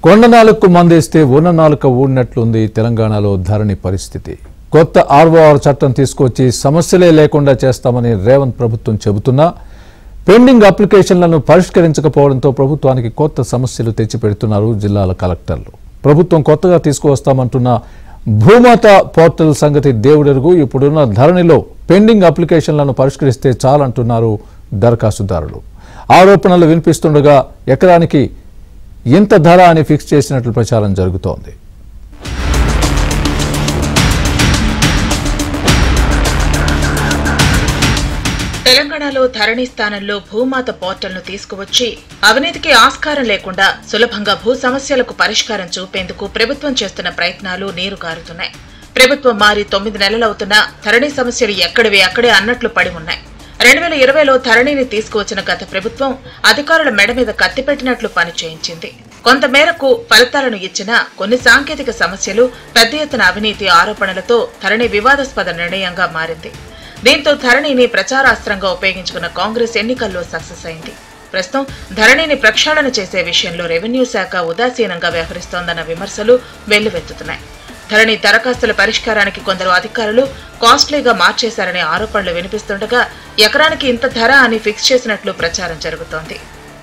కొండనాలకు మందేస్తే ఉన్ననాలుక ఊడినట్లుంది తెలంగాణలో ధరణి పరిస్థితి. కొత్త ఆర్ఓఆర్ చట్టం తీసుకొచ్చి సమస్యలే లేకుండా చేస్తామని రేవంత్ ప్రభుత్వం చెబుతున్నా పెండింగ్ అప్లికేషన్లను పరిష్కరించకపోవడంతో ప్రభుత్వానికి కొత్త సమస్యలు తెచ్చిపెడుతున్నారు జిల్లాల కలెక్టర్లు. ప్రభుత్వం కొత్తగా తీసుకువస్తామంటున్న భూమాత పోర్టల్ సంగతి దేవుడెరుగు. ఇప్పుడున్న ధరణిలో పెండింగ్ అప్లికేషన్లను పరిష్కరిస్తే చాలంటున్నారు దరఖాస్తుదారులు. ఆరోపణలు వినిపిస్తుండగా ఎకరానికి ఇంత ధర అని ఫిక్స్ చేసినట్లు ప్రచారం జరుగుతోంది. తెలంగాణలో ధరణి స్థానంలో భూమాత పోర్టల్ను తీసుకువచ్చి అవినీతికి ఆస్కారం లేకుండా సులభంగా భూ సమస్యలకు పరిష్కారం చూపేందుకు ప్రభుత్వం చేస్తున్న ప్రయత్నాలు నీరుగారుతున్నాయి. ప్రభుత్వం మారి 9 నెలలవుతున్నా ధరణి సమస్యలు ఎక్కడివి అక్కడే అన్నట్లు పడి ఉన్నాయి. 2020లో ధరణిని తీసుకువచ్చిన గత ప్రభుత్వం అధికారుల మెడ మీద కత్తిపెట్టినట్లు పని చేయించింది. కొంతమేరకు ఫలితాలను ఇచ్చినా కొన్ని సాంకేతిక సమస్యలు, పెద్ద ఎత్తున అవినీతి ఆరోపణలతో ధరణి వివాదాస్పద నిర్ణయంగా మారింది. దీంతో ధరణిని ప్రచారాస్త్రంగా ఉపయోగించుకున్న కాంగ్రెస్ ఎన్నికల్లో సక్సెస్ అయింది. ప్రస్తుతం ధరణిని ప్రక్షాళన చేసే విషయంలో రెవెన్యూ శాఖ ఉదాసీనంగా వ్యవహరిస్తోందన్న విమర్శలు వెల్లువెత్తుతున్నాయి. ధరణి దరఖాస్తుల పరిష్కారానికి కొందరు అధికారులు కాస్ట్లీగా మార్చేశారనే ఆరోపణలు వినిపిస్తుండగా ఎకరానికి ఇంత ధర అని ఫిక్స్ చేసినట్లు ప్రచారం జరుగుతోంది.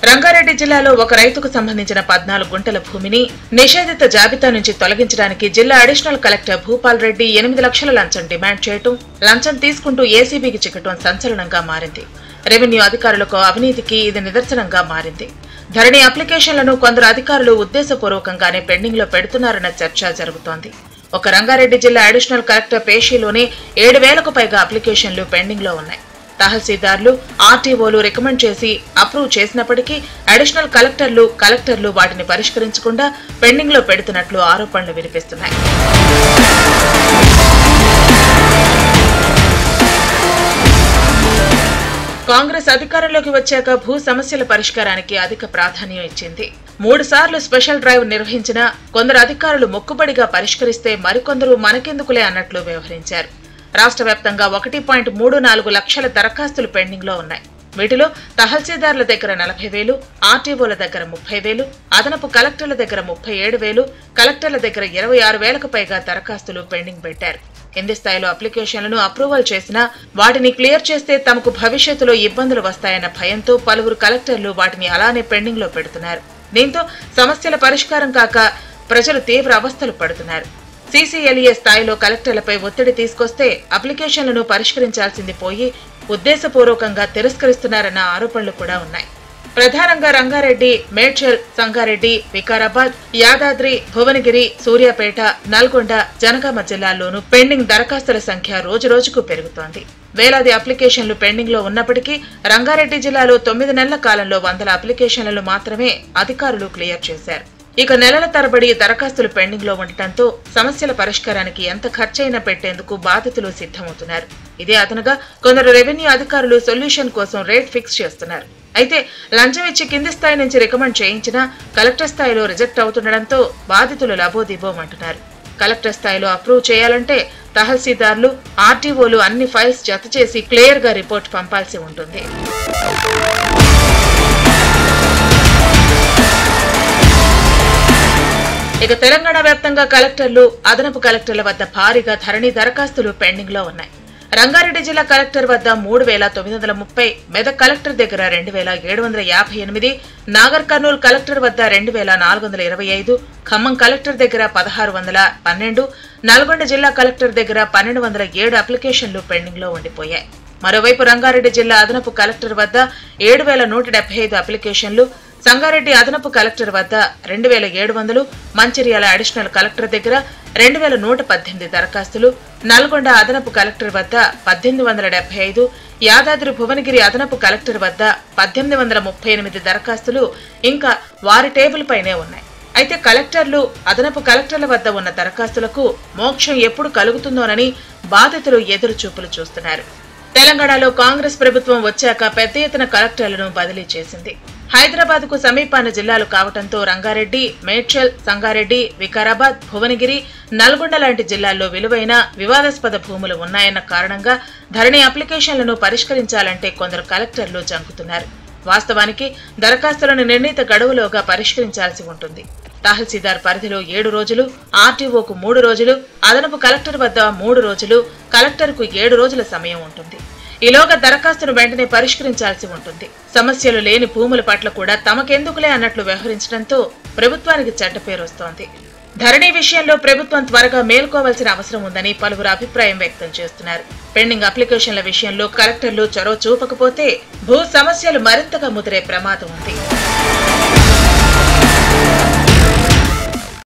రంగారెడ్డి జిల్లాలో ఒక రైతుకు సంబంధించిన 14 గుంటల భూమిని నిషేధిత జాబితా నుంచి తొలగించడానికి జిల్లా అడిషనల్ కలెక్టర్ భూపాల్ రెడ్డి 8 లక్షల లంచం డిమాండ్ చేయటం, లంచం తీసుకుంటూ ఏసీబీకి చిక్కటం సంచలనంగా మారింది. రెవెన్యూ అధికారులకు అవినీతికి ఇది నిదర్శనంగా మారింది. ధరణి అప్లికేషన్లను కొందరు అధికారులు ఉద్దేశపూర్వకంగానే పెండింగ్ లో పెడుతున్నారన్న చర్చ జరుగుతోంది. ఒక రంగారెడ్డి జిల్లా అడిషనల్ కలెక్టర్ పేషీలోనే 7,000కు పైగా అప్లికేషన్లు పెండింగ్ లో ఉన్నాయి. తహసీల్దార్లు, ఆర్టీఓలు రికమెండ్ చేసి అప్రూవ్ చేసినప్పటికీ అడిషనల్ కలెక్టర్లు వాటిని పరిష్కరించకుండా పెండింగ్ లో పెడుతున్నట్లు ఆరోపణలు వినిపిస్తున్నాయి. కాంగ్రెస్ అధికారంలోకి వచ్చాక భూ సమస్యల పరిష్కారానికి అధిక ప్రాధాన్యం ఇచ్చింది. 3 సార్లు స్పెషల్ డ్రైవ్ నిర్వహించినా కొందరు అధికారులు మొక్కుబడిగా పరిష్కరిస్తే మరికొందరు మనకెందుకులే అన్నట్లు వ్యవహరించారు. రాష్ట్ర వ్యాప్తంగా 1.34 లక్షల దరఖాస్తులు పెండింగ్ లో ఉన్నాయి. వీటిలో తహసీల్దార్ల దగ్గర 40,000, ఆర్టీఓల దగ్గర 30,000, అదనపు కలెక్టర్ల దగ్గర 37,000, కలెక్టర్ల దగ్గర 26,000కు పైగా దరఖాస్తులు పెండింగ్ పెట్టారు. కింది స్థాయిలో అప్లికేషన్లను అప్రూవల్ చేసినా వాటిని క్లియర్ చేస్తే తమకు భవిష్యత్తులో ఇబ్బందులు వస్తాయన్న భయంతో పలువురు కలెక్టర్లు వాటిని అలానే పెండింగ్ లో పెడుతున్నారు. దీంతో సమస్యల పరిష్కారం కాక ప్రజలు తీవ్ర అవస్థలు పడుతున్నారు. సీసీఎల్ఏ స్థాయిలో కలెక్టర్లపై ఒత్తిడి తీసుకొస్తే అప్లికేషన్లను పరిష్కరించాల్సింది పోయి ఉద్దేశపూర్వకంగా తిరస్కరిస్తున్నారన్న ఆరోపణలు కూడా ఉన్నాయి. ప్రధానంగా రంగారెడ్డి, మేడ్చల్, సంగారెడ్డి, వికారాబాద్, యాదాద్రి, భువనగిరి, సూర్యాపేట, నల్గొండ, జనగామ జిల్లాల్లోనూ పెండింగ్ దరఖాస్తుల సంఖ్య రోజురోజుకు పెరుగుతోంది. వేలాది అప్లికేషన్లు పెండింగ్ లో ఉన్నప్పటికీ రంగారెడ్డి జిల్లాలో 9 నెలల కాలంలో 100 అప్లికేషన్లను మాత్రమే అధికారులు క్లియర్ చేశారు. ఇక నెలల తరబడి దరఖాస్తులు పెండింగ్ లో ఉండటంతో సమస్యల పరిష్కారానికి ఎంత ఖర్చైనా పెట్టేందుకు బాధితులు సిద్ధమవుతున్నారు. ఇదే అదనగా కొందరు రెవెన్యూ అధికారులు సొల్యూషన్ కోసం రేట్ ఫిక్స్ చేస్తున్నారు. అయితే లంచం ఇచ్చి కింది స్థాయి నుంచి రికమెండ్ చేయించినా కలెక్టర్ స్థాయిలో రిజెక్ట్ అవుతుండటంతో బాధితులు లబోదిబోమంటున్నారు. కలెక్టర్ స్థాయిలో అప్రూవ్ చేయాలంటే తహసీల్దార్లు, ఆర్టీఓలు అన్ని ఫైల్స్ జత చేసి క్లియర్ గా రిపోర్ట్ పంపాల్సి ఉంటుంది. ఇక తెలంగాణ వ్యాప్తంగా కలెక్టర్లు, అదనపు కలెక్టర్ల వద్ద భారీగా ధరణి దరఖాస్తులు పెండింగ్ లో ఉన్నాయి. రంగారెడ్డి జిల్లా కలెక్టర్ వద్ద 3,930, మెదక్ కలెక్టర్ దగ్గర 2,758, నాగర్ కర్నూలు కలెక్టర్ వద్ద 2,425, ఖమ్మం కలెక్టర్ దగ్గర 1,612, నల్గొండ జిల్లా కలెక్టర్ దగ్గర 1,207 అప్లికేషన్లు పెండింగ్ లో ఉండిపోయాయి. మరోవైపు రంగారెడ్డి జిల్లా అదనపు కలెక్టర్ వద్ద 7,175 అప్లికేషన్లు, సంగారెడ్డి అదనపు కలెక్టర్ వద్ద 2,700, మంచిర్యాల అడిషనల్ కలెక్టర్ దగ్గర 2,118 దరఖాస్తులు, నల్గొండ అదనపు కలెక్టర్ వద్ద 1,875, యాదాద్రి భువనగిరి అదనపు కలెక్టర్ వద్ద 1,838 దరఖాస్తులు ఇంకా వారి టేబుల్ పైనే ఉన్నాయి. అయితే కలెక్టర్లు, అదనపు కలెక్టర్ల వద్ద ఉన్న దరఖాస్తులకు మోక్షం ఎప్పుడు కలుగుతుందోనని బాధితులు ఎదురు చూపులు చూస్తున్నారు. తెలంగాణలో కాంగ్రెస్ ప్రభుత్వం వచ్చాక పెద్ద ఎత్తున కలెక్టర్లను బదిలీ చేసింది. హైదరాబాద్ కు సమీపాన జిల్లాలు కావడంతో రంగారెడ్డి, మేడ్చల్, సంగారెడ్డి, వికారాబాద్, భువనగిరి, నల్గొండ లాంటి జిల్లాల్లో విలువైన వివాదాస్పద భూములు ఉన్నాయన్న కారణంగా ధరణి అప్లికేషన్లను పరిష్కరించాలంటే కొందరు కలెక్టర్లు జంకుతున్నారు. వాస్తవానికి దరఖాస్తులను నిర్ణీత గడువులోగా పరిష్కరించాల్సి ఉంటుంది. తహసీల్దార్ పరిధిలో 7 రోజులు, ఆర్టీఓకు 3 రోజులు, అదనపు కలెక్టర్ వద్ద 3 రోజులు, కలెక్టర్కు 7 రోజుల సమయం ఉంటుంది. ఈలోగా దరఖాస్తును వెంటనే పరిష్కరించాల్సి ఉంటుంది. సమస్యలు లేని భూముల పట్ల కూడా తమకెందుకులే అన్నట్లు వ్యవహరించడంతో ప్రభుత్వానికి చెడ్డ పేరు వస్తోంది. ధరణి విషయంలో ప్రభుత్వం త్వరగా మేల్కోవాల్సిన అవసరం ఉందని పలువురు అభిప్రాయం వ్యక్తం చేస్తున్నారు. పెండింగ్ అప్లికేషన్ల విషయంలో కలెక్టర్లు చొరవ చూపకపోతే భూ సమస్యలు మరింతగా ముదిరే ప్రమాదం ఉంది.